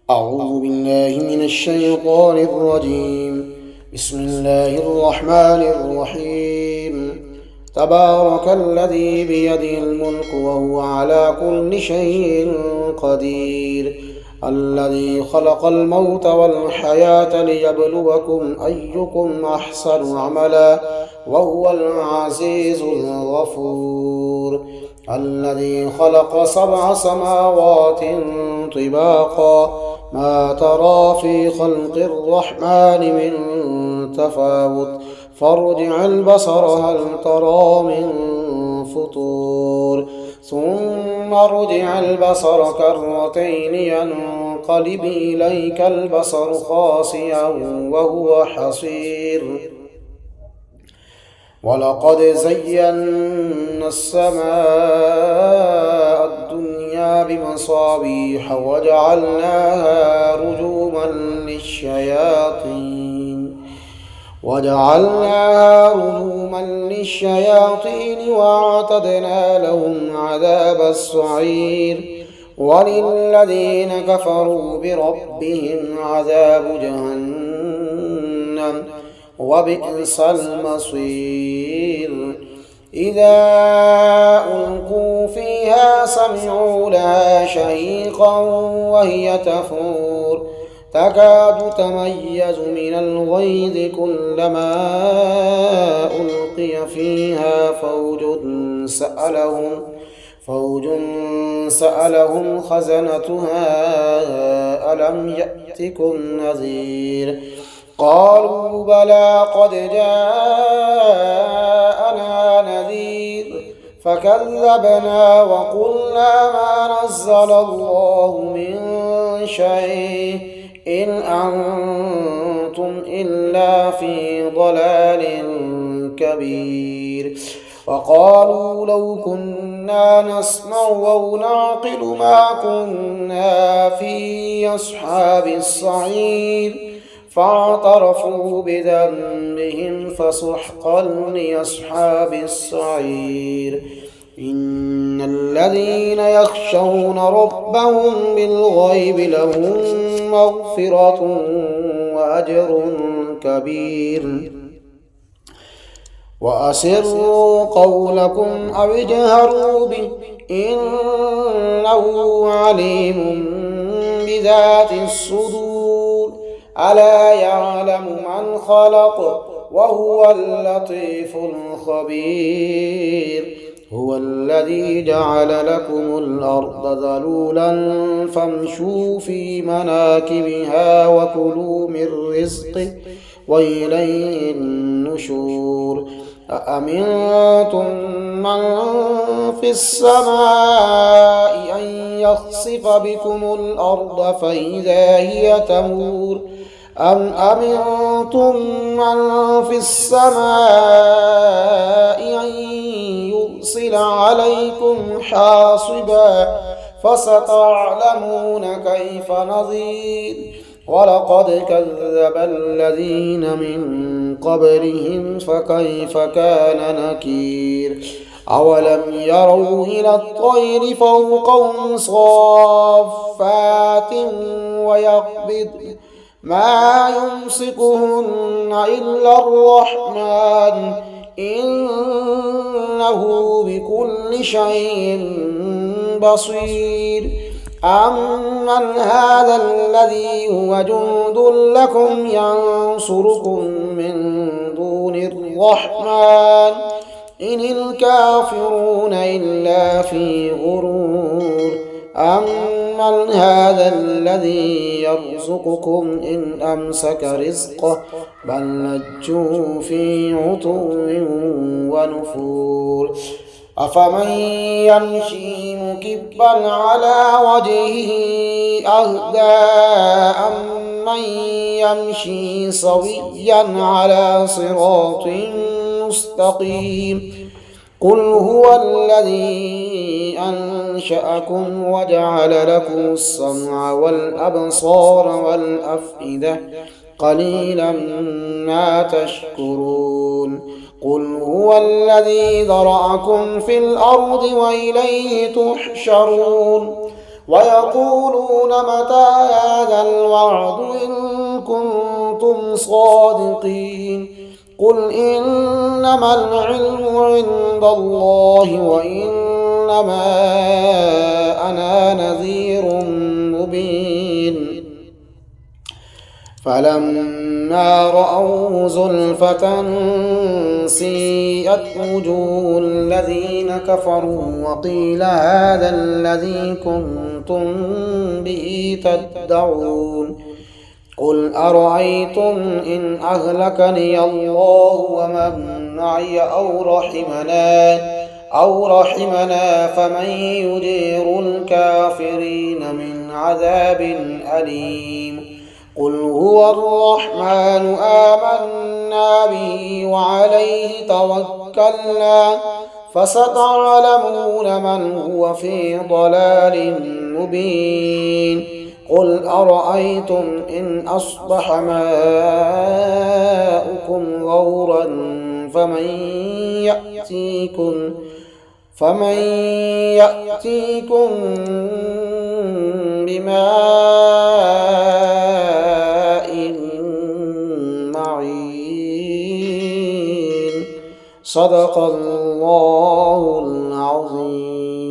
أعوذ بالله من الشيطان الرجيم. بسم الله الرحمن الرحيم. تبارك الذي بيده الملك وهو على كل شيء قدير، الذي خلق الموت والحياة ليبلوكم أيكم أحسن عملا، وهو العزيز الغفور. الذي خلق 7 سماوات طباقا، ما ترى في خلق الرحمن من تفاوت، فارجع البصر هل ترى من فطور، ثم ارجع البصر كرتين ينقلب إليك البصر خاسئا وهو حصير. ولقد زينا السماء الدنيا بمصابيح وجعلناها رجوما للشياطين وأعتدنا لهم عذاب السعير. وللذين كفروا بربهم عذاب جهنم وبئس المصير. إذا ألقوا فيها سمعوا لها شهيقا وهي تفور، تكاد تميز من الغيظ كلما ألقي فيها فوج سألهم خزنتها ألم يأتكم نذير؟ قالوا بلى قد جاءنا نذير فكذبنا وقلنا ما نزل الله من شيء إن أنتم إلا في ضلال كبير. وقالوا لو كنا نسمع أو نعقل ما كنا في أصحاب السعير، فاعترفوا بذنبهم فسحقا لأصحاب السعير. إن الذين يخشون ربهم بالغيب لهم مغفرة وأجر كبير. وأسروا قولكم أو اجهروا به إنه عليم بذات الصدور. ألا يعلم من خلق وهو اللطيف الخبير. هو الذي جعل لكم الأرض ذلولا فامشوا في مناكبها وكلوا من رزقه وإليه النشور. أأمنتم من في السماء أن يخسف بكم الأرض فإذا هي تمور، أم أمنتم من في السماء أن يرسل عليكم حاصبا فستعلمون كيف نذير. ولقد كذب الذين من قبلهم فكيف كان نكير. أولم يروا إلى الطير فوقهم صافات ويقبض ما يمسكهن إلا الرحمن إنه بكل شيء بصير. أمن هذا الذي هو جند لكم ينصركم من دون الرحمن إن الكافرون إلا في غرور. أمن هذا الذي يرزقكم إن أمسك رزقه بل لجوا في عتو ونفور. أفمن يمشي مكبا على وجهه أهدى أمن يمشي سويا على صراط مستقيم. قل هو الذي أنشأكم وجعل لكم السمع والأبصار والأفئدة قليلا ما تشكرون. قل هو الذي ذرأكم في الأرض وإليه تحشرون. ويقولون متى هذا الوعد إن كنتم صادقين قل إنما العلم عند الله وإنما أنا نذير مبين فلما رأوا زلفة سيئت وجوه الذين كفروا وقيل هذا الذي كنتم به تدعون قل أرأيتم إن أهلكني الله ومن معي أو رحمنا فمن يجير الكافرين من عذاب أليم قل هو الرحمن آمنا به وعليه توكلنا فستعلمون من هو في ضلال مبين قل أرأيتم إن أصبح ماؤكم غورا فمن يأتيكم بماء معين صدق الله العظيم.